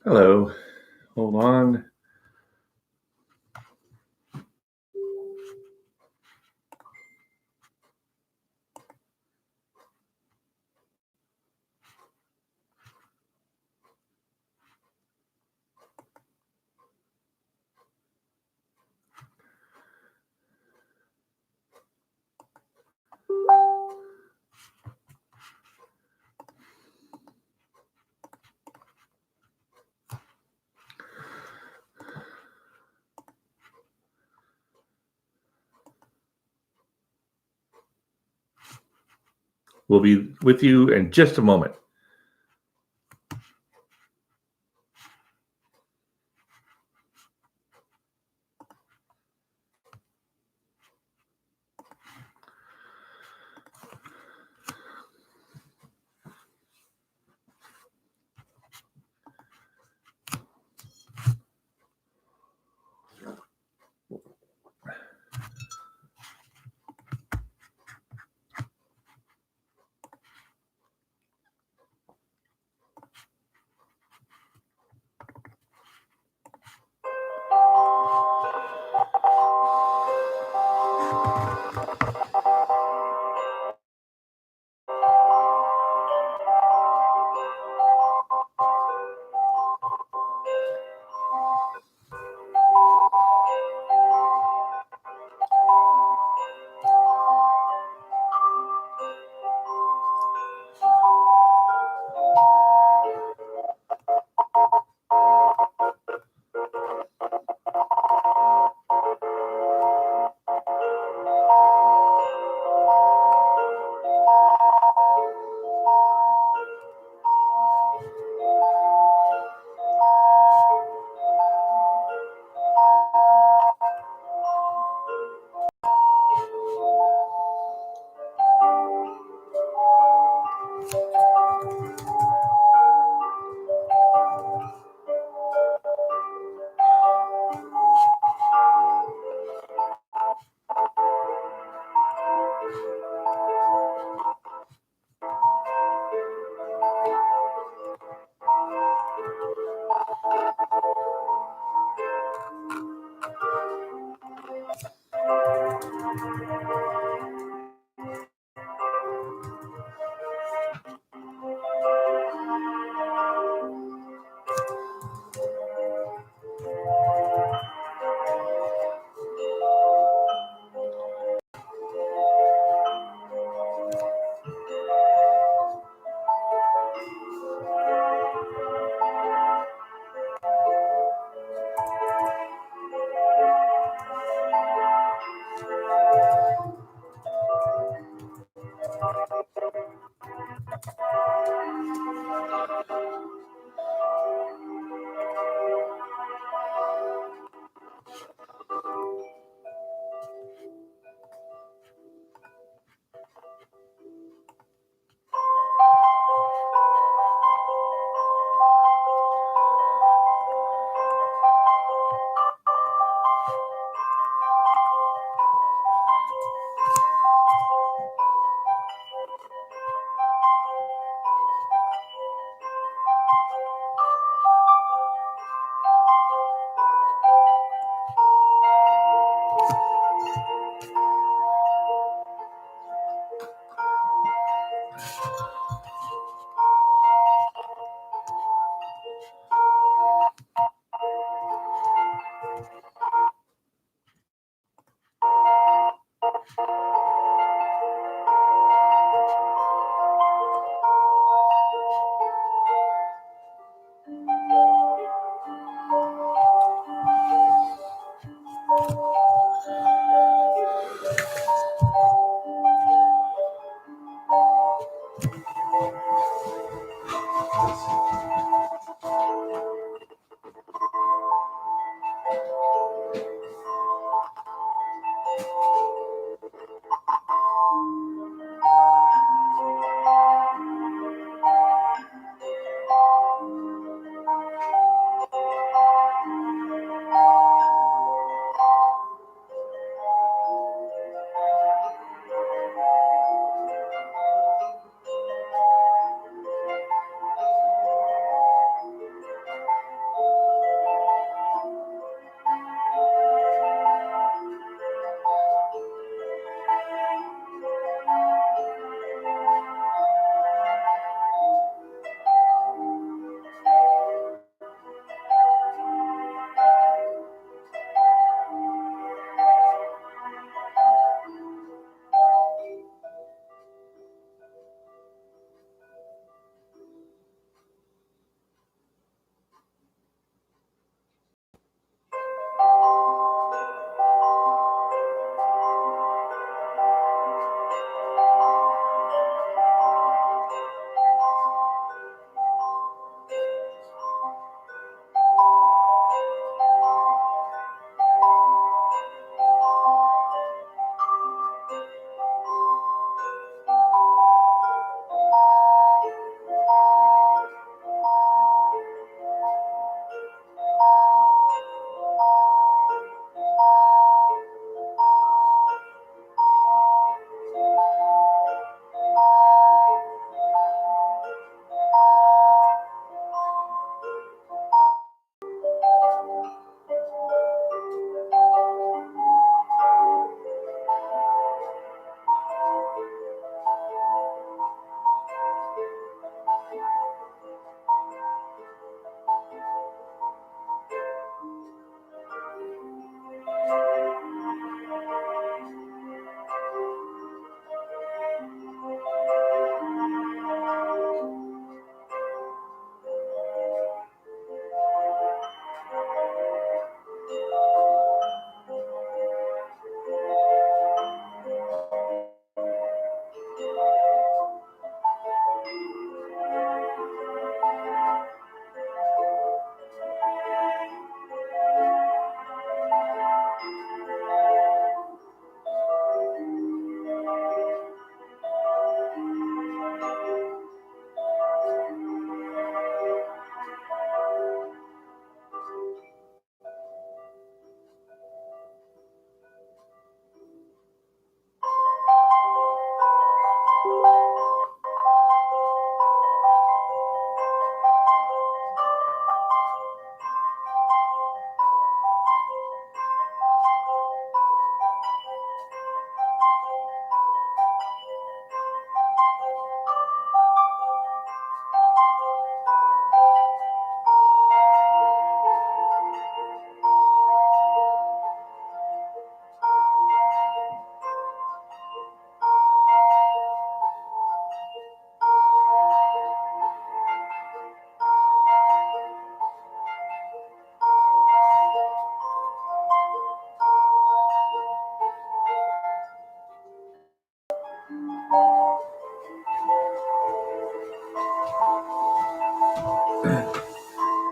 Hello. Hold on. We'll be with you in just a moment.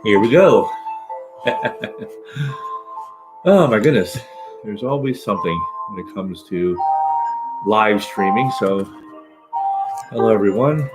Here we go. Oh my goodness. There's always something when it comes to live streaming. So, hello everyone.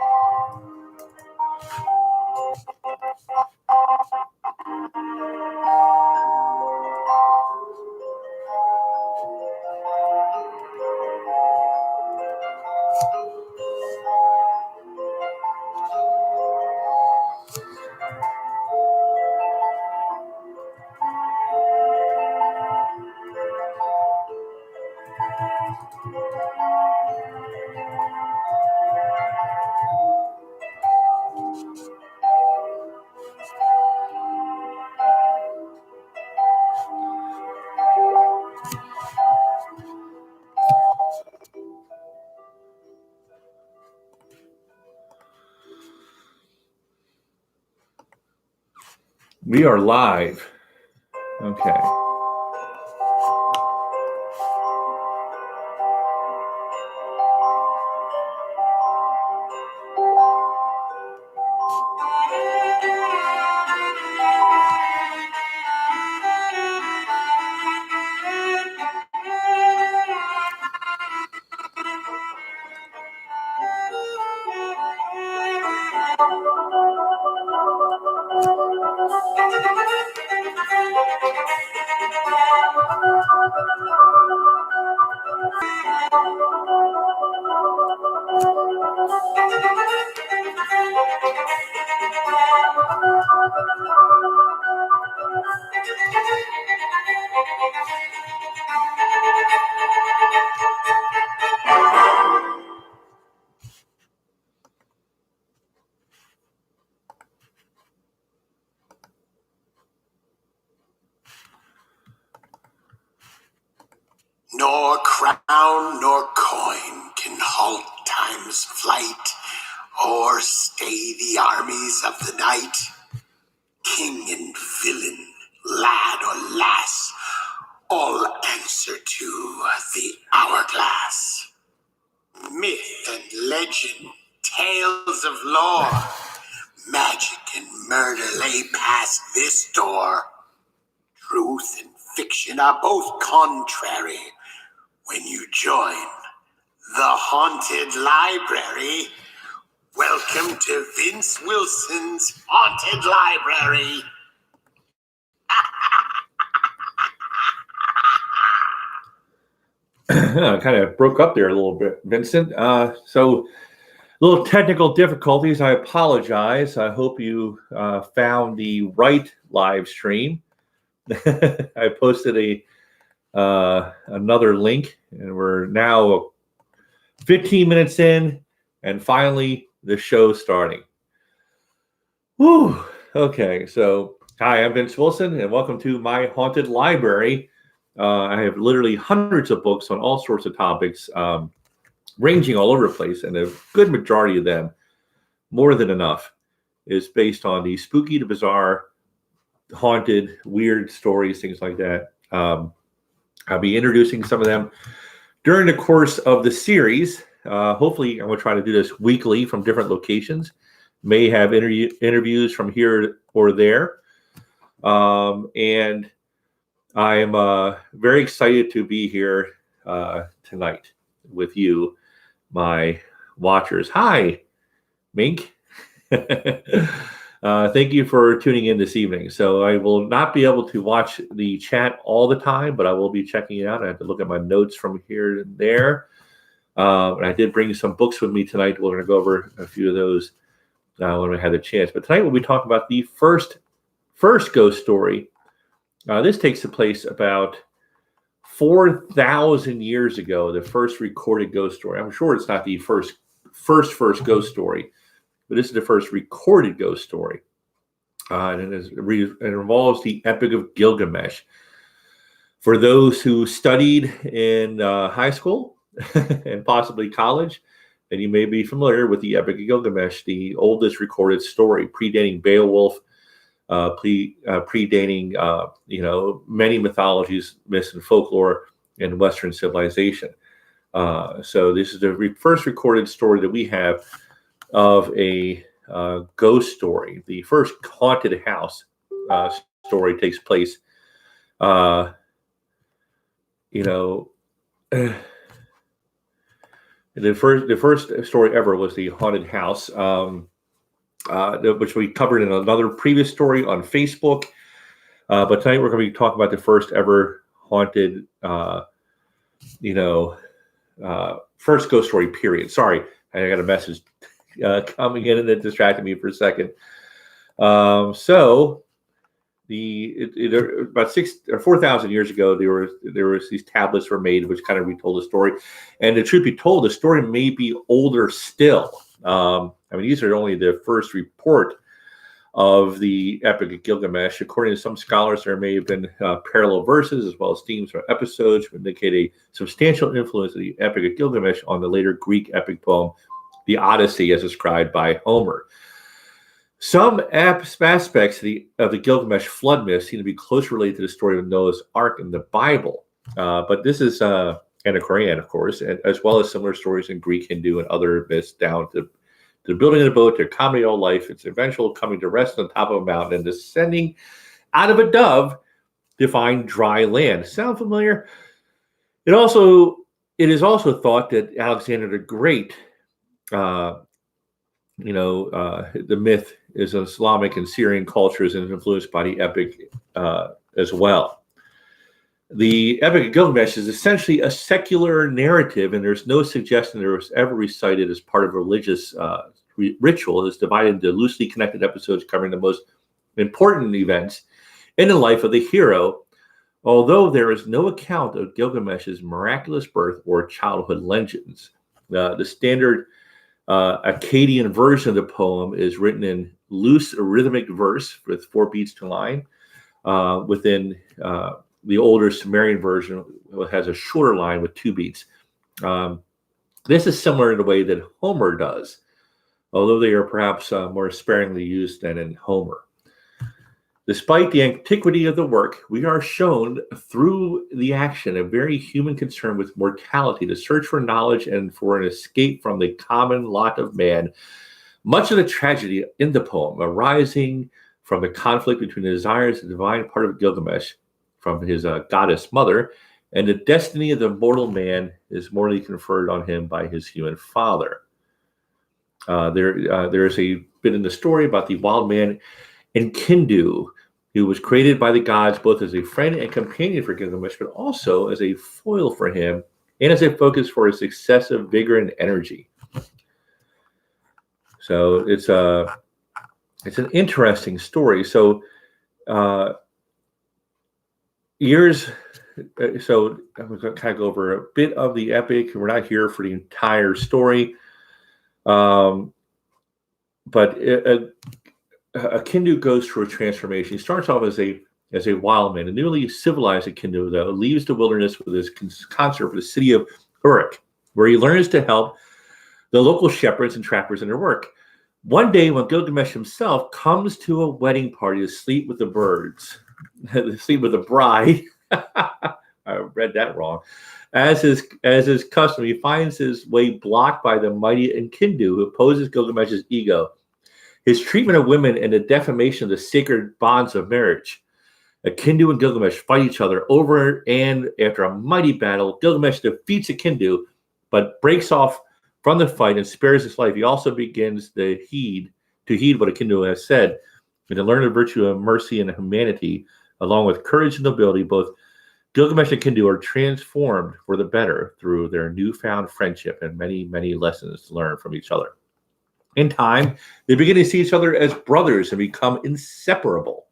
We are live. Okay. Nor crown nor coin can halt time's flight, or stay the armies of the night. King and villain, lad or lass, all answer to the hourglass. Myth and legend, tales of lore, magic and murder lay past this door. Truth and fiction are both contrary when you join the Haunted Library. Welcome to Vince Wilson's Haunted Library. Kind of broke up there a little bit, Vincent. So, little technical difficulties. I apologize. I hope you found the right live stream. I posted another link, and we're now 15 minutes in, and finally the show starting. Whew. Okay, so hi, I'm Vince Wilson, and welcome to my Haunted Library. I have literally hundreds of books on all sorts of topics, ranging all over the place, and a good majority of them, more than enough, is based on the spooky, the bizarre, haunted, weird stories, things like that. I'll be introducing some of them during the course of the series. Hopefully, I'm going to try to do this weekly from different locations. May have interviews from here or there. And I am very excited to be here tonight with you, my watchers. Hi, Mink. Thank you for tuning in this evening. So I will not be able to watch the chat all the time, but I will be checking it out. I have to look at my notes from here and there. And I did bring some books with me tonight. We're going to go over a few of those when we have the chance. But tonight we'll be talking about the first ghost story. This takes place about 4,000 years ago, the first recorded ghost story. I'm sure it's not the first ghost story, but this is the first recorded ghost story. And it involves the Epic of Gilgamesh. For those who studied in high school and possibly college, then you may be familiar with the Epic of Gilgamesh, the oldest recorded story, predating Beowulf, predating many mythologies, myths, and folklore in Western civilization. So this is the first recorded story that we have of a ghost story, the first haunted house story takes place. Uh, you know, the first story ever was the haunted house, which we covered in another previous story on Facebook. But tonight we're going to be talking about the first ever haunted, first ghost story. Period. Sorry, I got a message coming in and it distracted me for a second. About 4,000 years ago, there was these tablets were made, which kind of retold the story. And the truth be told, the story may be older still. These are only the first report of the Epic of Gilgamesh. According to some scholars, there may have been parallel verses as well as themes or episodes which indicate a substantial influence of the Epic of Gilgamesh on the later Greek epic poem, the Odyssey, as described by Homer. Some aspects of the Gilgamesh flood myth seem to be closely related to the story of Noah's Ark in the Bible. But this is, and the Quran, of course, as well as similar stories in Greek, Hindu, and other myths down to the building of the boat, their comedy of life, its eventual coming to rest on top of a mountain and descending out of a dove to find dry land. Sound familiar? It is also thought that Alexander the Great, the myth is Islamic and Syrian cultures and influenced by the epic as well. The Epic of Gilgamesh is essentially a secular narrative, and there's no suggestion that it was ever recited as part of a religious ritual. It's divided into loosely connected episodes covering the most important events in the life of the hero, although there is no account of Gilgamesh's miraculous birth or childhood legends. The standard Akkadian version of the poem is written in loose rhythmic verse with 4 beats to line. Within the older Sumerian version has a shorter line with 2 beats. This is similar in the way that Homer does, although they are perhaps more sparingly used than in Homer. Despite the antiquity of the work, we are shown through the action a very human concern with mortality, to search for knowledge and for an escape from the common lot of man. Much of the tragedy in the poem arising from the conflict between the desires of the divine part of Gilgamesh from his goddess mother and the destiny of the mortal man is morally conferred on him by his human father. There is a bit in the story about the wild man Enkidu, who was created by the gods both as a friend and companion for Gilgamesh, but also as a foil for him and as a focus for his excessive vigor and energy. So it's an interesting story. So I'm going to kind of go over a bit of the epic. We're not here for the entire story, but Enkidu goes through a transformation. He starts off as a wild man. A newly civilized Enkidu, though, leaves the wilderness with his consort for the city of Uruk, where he learns to help the local shepherds and trappers in their work. One day, when Gilgamesh himself comes to a wedding party to sleep with the birds, to sleep with the bride, I read that wrong. As his custom, he finds his way blocked by the mighty Enkidu, who opposes Gilgamesh's ego, his treatment of women, and the defamation of the sacred bonds of marriage. Enkidu and Gilgamesh fight each other over, and after a mighty battle, Gilgamesh defeats Enkidu, but breaks off from the fight and spares his life. He also begins to heed what Enkidu has said, and to learn the virtue of mercy and humanity, along with courage and nobility. Both Gilgamesh and Enkidu are transformed for the better through their newfound friendship and many, many lessons to learn from each other. In time, they begin to see each other as brothers and become inseparable.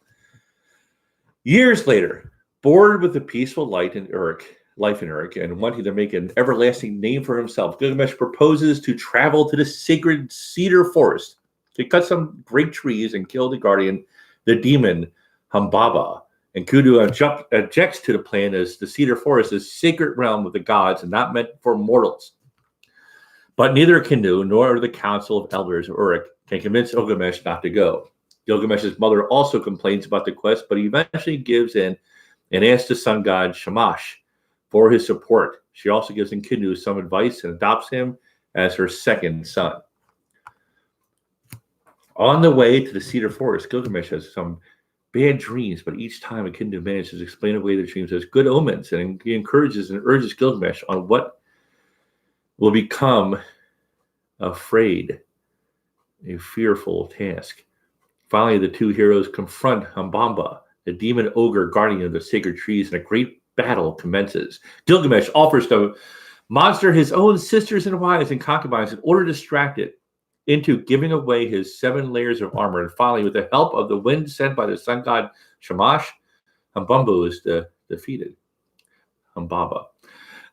Years later, bored with the peaceful life in Uruk, and wanting to make an everlasting name for himself, Gilgamesh proposes to travel to the sacred cedar forest to cut some great trees and kill the guardian, the demon Humbaba. Enkidu objects to the plan, as the cedar forest is sacred realm of the gods and not meant for mortals. But neither Enkidu nor the council of elders of Uruk can convince Gilgamesh not to go. Gilgamesh's mother also complains about the quest, but he eventually gives in and asks the sun god Shamash for his support. She also gives Enkidu some advice and adopts him as her second son. On the way to the cedar forest, Gilgamesh has some bad dreams, but each time a Kindu manages to explain away the dreams as good omens, and he encourages and urges Gilgamesh on what will become afraid, a fearful task. Finally, the two heroes confront Humbaba, the demon ogre guardian of the sacred trees, and a great battle commences. Gilgamesh offers the monster his own sisters and wives and concubines in order to distract it into giving away his 7 layers of armor. And finally, with the help of the wind sent by the sun god Shamash, Humbaba is defeated. Humbaba.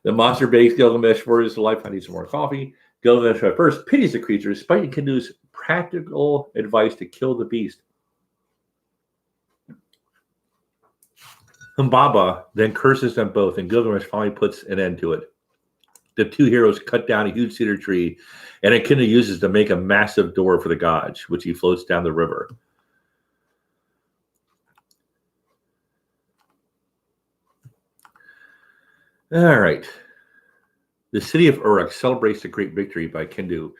The monster begs Gilgamesh for his life. I need some more coffee. Gilgamesh at first pities the creature, despite Kindu's practical advice to kill the beast. Humbaba then curses them both, and Gilgamesh finally puts an end to it. The two heroes cut down a huge cedar tree, and Kindu uses to make a massive door for the gods, which he floats down the river. All right. The city of Uruk celebrates the great victory by Kindu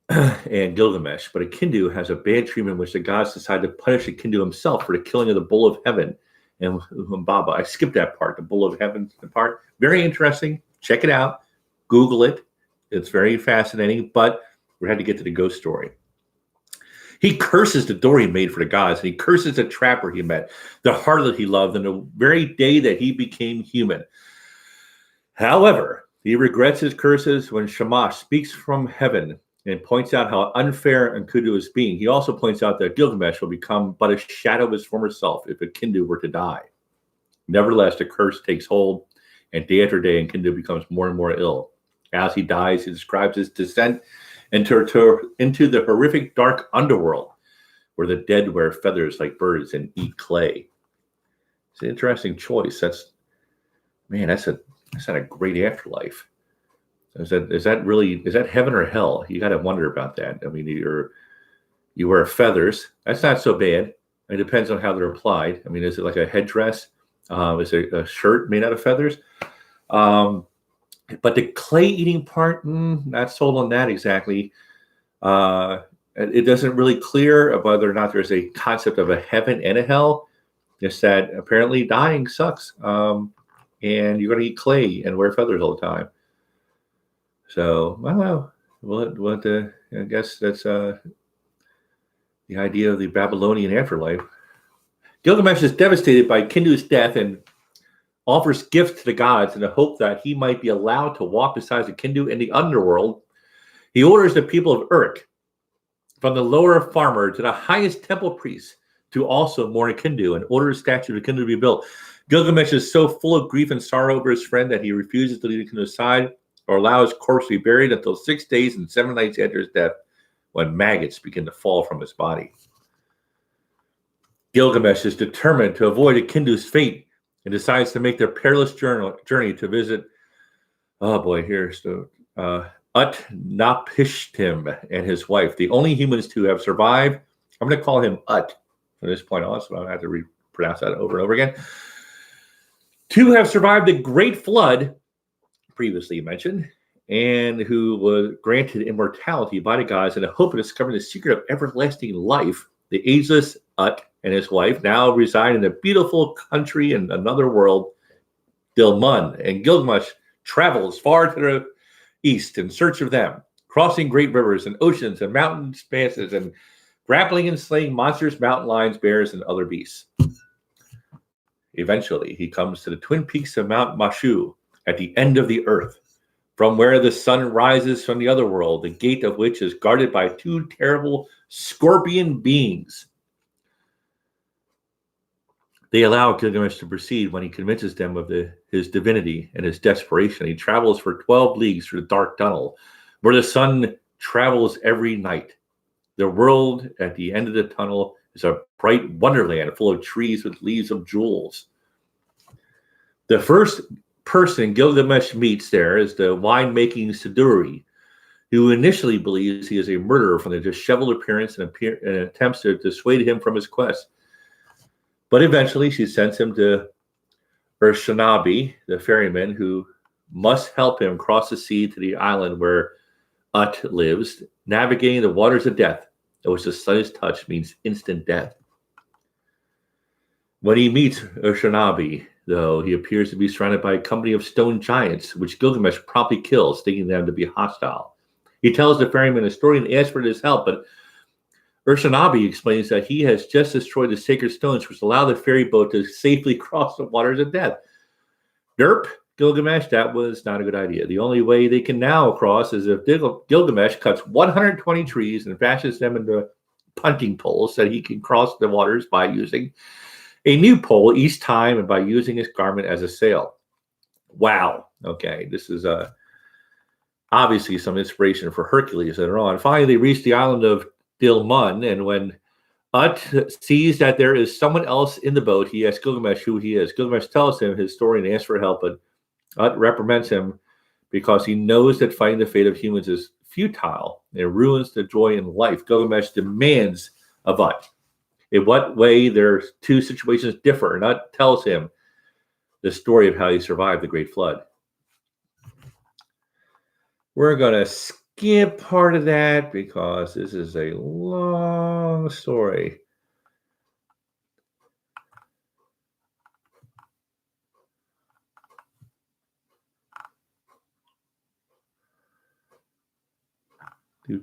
and Gilgamesh, but Kindu has a bad dream in which the gods decide to punish Kindu himself for the killing of the bull of heaven and Humbaba. I skipped that part, the bull of heaven part. Very interesting. Check it out. Google it. It's very fascinating, but we had to get to the ghost story. He curses the door he made for the gods, and he curses the trapper he met, the harlot he loved, and the very day that he became human. However, he regrets his curses when Shamash speaks from heaven and points out how unfair Enkidu is being. He also points out that Gilgamesh will become but a shadow of his former self if Enkidu were to die. Nevertheless, the curse takes hold, and day after day, Enkidu becomes more and more ill. As he dies, he describes his descent into the horrific dark underworld, where the dead wear feathers like birds and eat clay. It's an interesting choice. That's not a great afterlife. Is that heaven or hell? You got to wonder about that. I mean, you wear feathers. That's not so bad. It depends on how they're applied. I mean, is it like a headdress? Is it a shirt made out of feathers? But the clay eating part, not sold on that exactly. It doesn't really clear whether or not there's a concept of a heaven and a hell. Just that apparently dying sucks. And you're going to eat clay and wear feathers all the time. So, I don't know. I guess that's the idea of the Babylonian afterlife. Gilgamesh is devastated by Kindu's death and offers gifts to the gods in the hope that he might be allowed to walk beside the Kindu in the underworld. He orders the people of Uruk, from the lower farmer to the highest temple priest, to also mourn Kindu and order a statue of Kindu to be built. Gilgamesh is so full of grief and sorrow over his friend that he refuses to leave Kindu aside or allow his corpse to be buried until 6 days and 7 nights after his death, when maggots begin to fall from his body. Gilgamesh is determined to avoid Kindu's fate and decides to make their perilous journey to visit, here's the Utnapishtim and his wife, the only humans to have survived. I'm going to call him Ut from this point on, so I don't have to pronounce that over and over again. To have survived the great flood, previously mentioned, and who was granted immortality by the gods in the hope of discovering the secret of everlasting life. The ageless Ut and his wife now reside in a beautiful country in another world, Dilmun, and Gilgamesh travels far to the east in search of them, crossing great rivers and oceans and mountain expanses and grappling and slaying monsters, mountain lions, bears, and other beasts. Eventually, he comes to the twin peaks of Mount Mashu at the end of the earth, from where the sun rises from the other world, the gate of which is guarded by 2 terrible scorpion beings. They allow Gilgamesh to proceed when he convinces them of his divinity and his desperation. He travels for 12 leagues through the dark tunnel, where the sun travels every night. The world at the end of the tunnel is a bright wonderland full of trees with leaves of jewels. The first person Gilgamesh meets there is the wine-making Siduri, who initially believes he is a murderer from the disheveled appearance and attempts to dissuade him from his quest. But eventually she sends him to Urshanabi, the ferryman, who must help him cross the sea to the island where Ut lives, navigating the waters of death, in which the slightest touch means instant death. When he meets Urshanabi, though, he appears to be surrounded by a company of stone giants, which Gilgamesh promptly kills, thinking them to be hostile. He tells the ferryman a story and asks for his help, but Urshanabi explains that he has just destroyed the sacred stones which allow the ferry boat to safely cross the waters of death. Derp, Gilgamesh, that was not a good idea. The only way they can now cross is if Gilgamesh cuts 120 trees and fashions them into punting poles so that he can cross the waters by using a new pole each time and by using his garment as a sail. Wow. Okay, this is obviously some inspiration for Hercules later on. Finally, they reach the island of Dilmun, and when Ut sees that there is someone else in the boat, he asks Gilgamesh who he is. Gilgamesh tells him his story and asks for help, but Ut reprimands him because he knows that fighting the fate of humans is futile and ruins the joy in life. Gilgamesh demands of Ut in what way their two situations differ, and Ut tells him the story of how he survived the Great Flood. We're going to skip part of that because this is a long story. The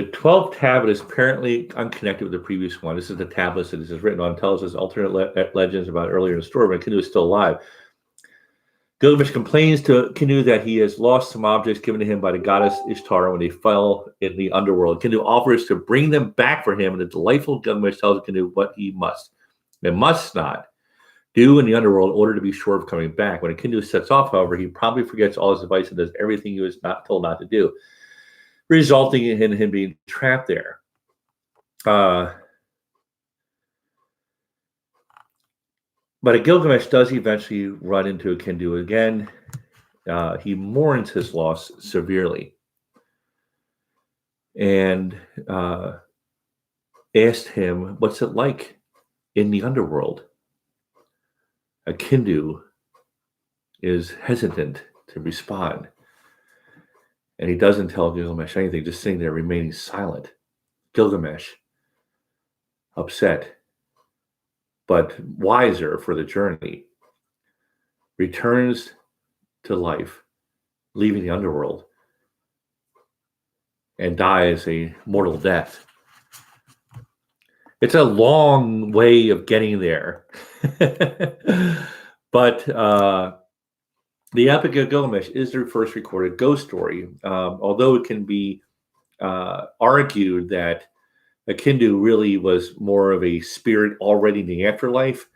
12th tablet is apparently unconnected with the previous one. This is the tablet that this is written on, tells us alternate legends about earlier in the story when Kindu is still alive. Gilgamesh complains to Kindu that he has lost some objects given to him by the goddess Ishtar when they fell in the underworld. Kindu offers to bring them back for him, and the delightful Gilgamesh tells Kindu what he must and must not do in the underworld in order to be sure of coming back. When Kindu sets off, however, he probably forgets all his advice and does everything he was not told not to do, resulting in him being trapped there. But Gilgamesh does eventually run into a Kindu again. He mourns his loss severely and asked him, what's it like in the underworld? A Kindu is hesitant to respond. And he doesn't tell Gilgamesh anything, just sitting there remaining silent. Gilgamesh, upset, but wiser for the journey, returns to life, leaving the underworld, and dies a mortal death. It's a long way of getting there. But the Epic of Gilgamesh is their first recorded ghost story, although it can be argued that a Kindu really was more of a spirit already in the afterlife.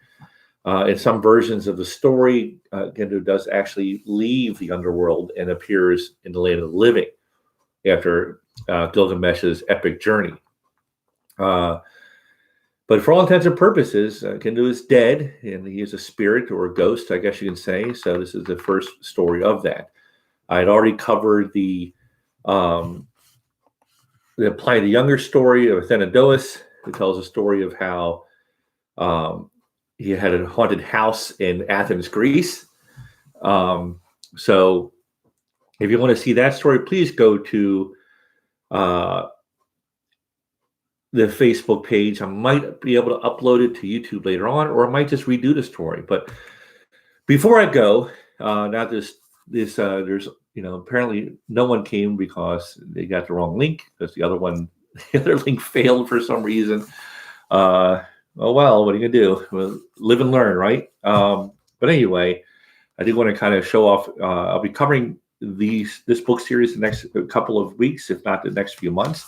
In some versions of the story, Kindu does actually leave the underworld and appears in the land of the living after Gilgamesh's epic journey. But for all intents and purposes, Kindu is dead, and he is a spirit or a ghost, I guess you can say. So this is the first story of that. I had already covered the Pliny the Younger story of Athenodous, who tells a story of how he had a haunted house in Athens, Greece. So if you want to see that story, please go to the Facebook page. I might be able to upload it to YouTube later on, or I might just redo the story. But before I go, now there's apparently no one came because they got the wrong link, because the other link failed for some reason. Oh well, what are you gonna do? Well, live and learn, right? But anyway, I did want to kind of show off. I'll be covering this book series the next couple of weeks, if not the next few months.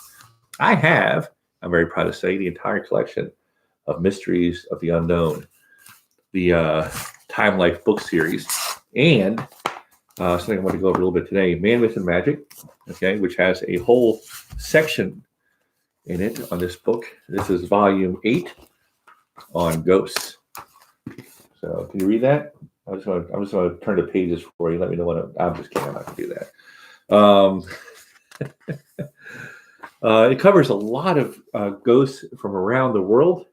I'm very proud to say, the entire collection of Mysteries of the Unknown, the Time Life book series, and something I want to go over a little bit today, Man, Myth, and Magic, okay, which has a whole section in it on this book. This is volume 8 on ghosts. So can you read that? I'm just going to turn the pages for you. Let me know when I'm just kidding. I'm not going to do that. It covers a lot of ghosts from around the world.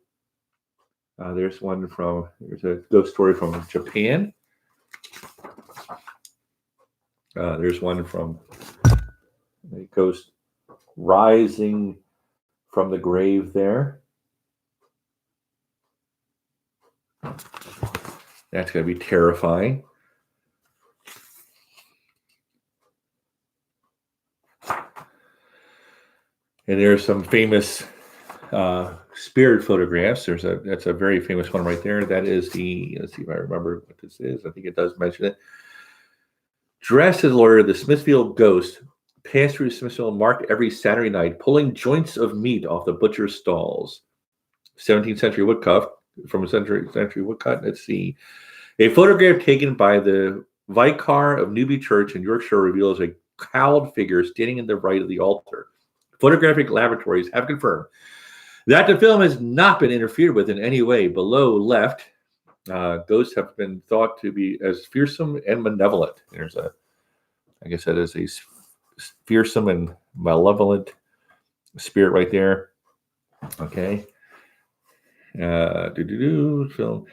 There's a ghost story from Japan. There's one from a ghost rising from the grave there. That's going to be terrifying. And there's some famous spirit photographs. That's a very famous one right there. That is the, let's see if I remember what this is. I think it does mention it. Dressed as a lawyer, the Smithfield ghost passed through Smithfield Market every Saturday night, pulling joints of meat off the butcher's stalls. 17th century woodcut from a century woodcut. Let's see. A photograph taken by the Vicar of Newby Church in Yorkshire reveals a cowled figure standing in the right of the altar. Photographic laboratories have confirmed that the film has not been interfered with in any way. Below left, ghosts have been thought to be as fearsome and malevolent. There's a, I guess that is a fearsome and malevolent spirit right there. Okay. Film.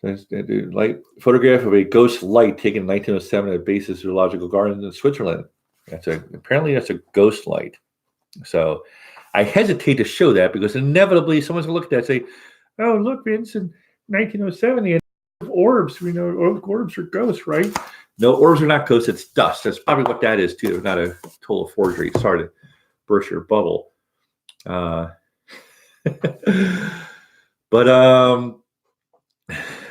Light photograph of a ghost light taken in 1907 at Basis Zoological Gardens in Switzerland. Apparently that's a ghost light. So I hesitate to show that because inevitably someone's going to look at that and say, oh, look, Vince, in 1907, they had orbs. We know orbs are ghosts, right? No, orbs are not ghosts. It's dust. That's probably what that is, too. Not a total forgery. Sorry to burst your bubble. But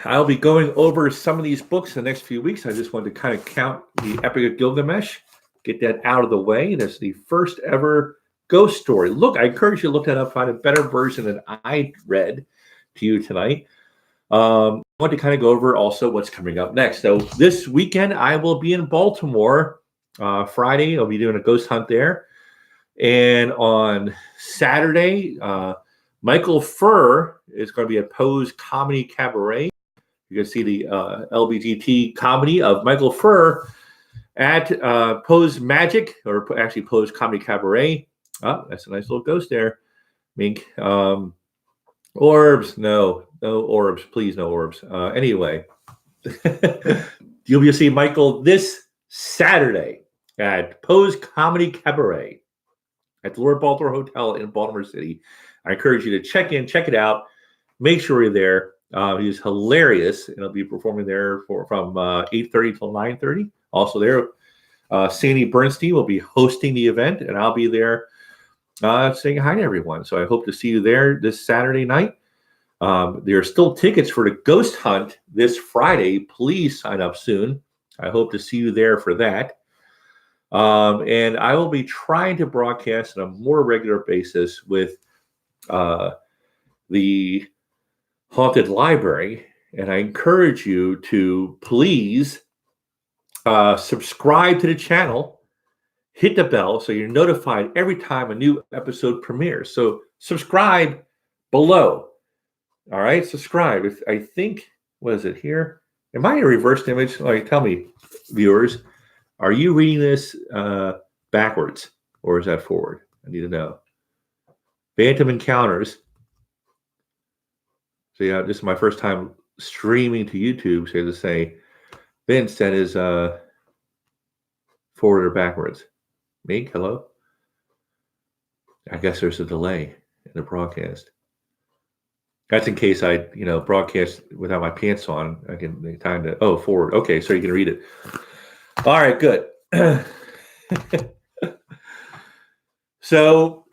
I'll be going over some of these books in the next few weeks. I just wanted to kind of count the Epic of Gilgamesh, get that out of the way. That's the first ever ghost story. Look, I encourage you to look that up, find a better version than I read to you tonight. I want to kind of go over also what's coming up next. So this weekend, I will be in Baltimore. Friday, I'll be doing a ghost hunt there. And on Saturday, Michael Furr is going to be at Poe's Comedy Cabaret. You can see the LBGT comedy of Michael Furr at Poe's Magic, or actually Poe's Comedy Cabaret. Oh, that's a nice little ghost there. Mink. Orbs. No orbs. Please, no orbs. Anyway, you'll be see Michael this Saturday at Poe's Comedy Cabaret at the Lord Baltimore Hotel in Baltimore City. I encourage you to check it out. Make sure you're there. He's hilarious, and he'll be performing there from 8:30 till 9:30. Also there, Sandy Bernstein will be hosting the event, and I'll be there saying hi to everyone. So I hope to see you there this Saturday night. There are still tickets for the Ghost Hunt this Friday. Please sign up soon. I hope to see you there for that. And I will be trying to broadcast on a more regular basis with the Haunted Library, and I encourage you to please subscribe to the channel, hit the bell so you're notified every time a new episode premieres. So subscribe below. All right, subscribe. I think, what is it here? Am I a reversed image? Like, tell me, viewers, are you reading this backwards or is that forward? I need to know. Phantom Encounters. So yeah, this is my first time streaming to YouTube. So to say, Vince, that is forward or backwards. Mink, hello? I guess there's a delay in the broadcast. That's in case I, broadcast without my pants on. I can make time to, forward. Okay, so you can read it. All right, good. So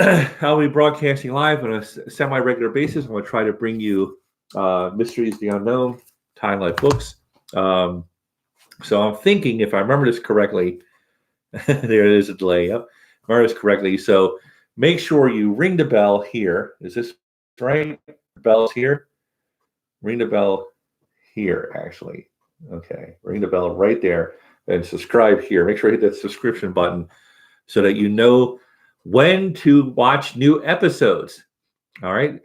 I'll be broadcasting live on a semi-regular basis. I'm going to try to bring you Mysteries of the Unknown, Time Life books. So I'm thinking, if I remember this correctly, there is a delay. Yep, remember this correctly. So make sure you ring the bell here. Is this right? The bell's here. Ring the bell here, actually. Okay, ring the bell right there and subscribe here. Make sure you hit that subscription button so that you know when to watch new episodes. All right.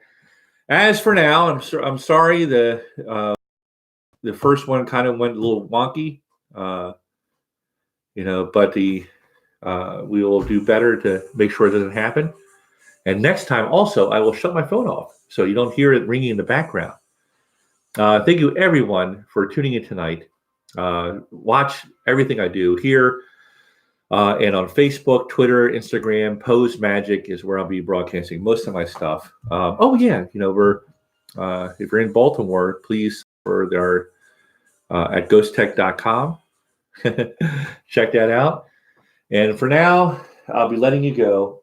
As for now, I'm sorry the first one kind of went a little wonky, but we will do better to make sure it doesn't happen. And next time, also, I will shut my phone off so you don't hear it ringing in the background. Thank you, everyone, for tuning in tonight. Watch everything I do here And on Facebook, Twitter, Instagram, Pose Magic is where I'll be broadcasting most of my stuff. Oh yeah, we're if you're in Baltimore, please for our at ghosttech.com. Check that out. And for now, I'll be letting you go.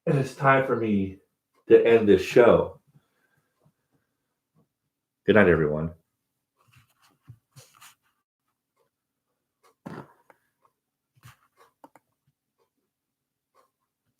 And it's time for me to end this show. Good night, everyone.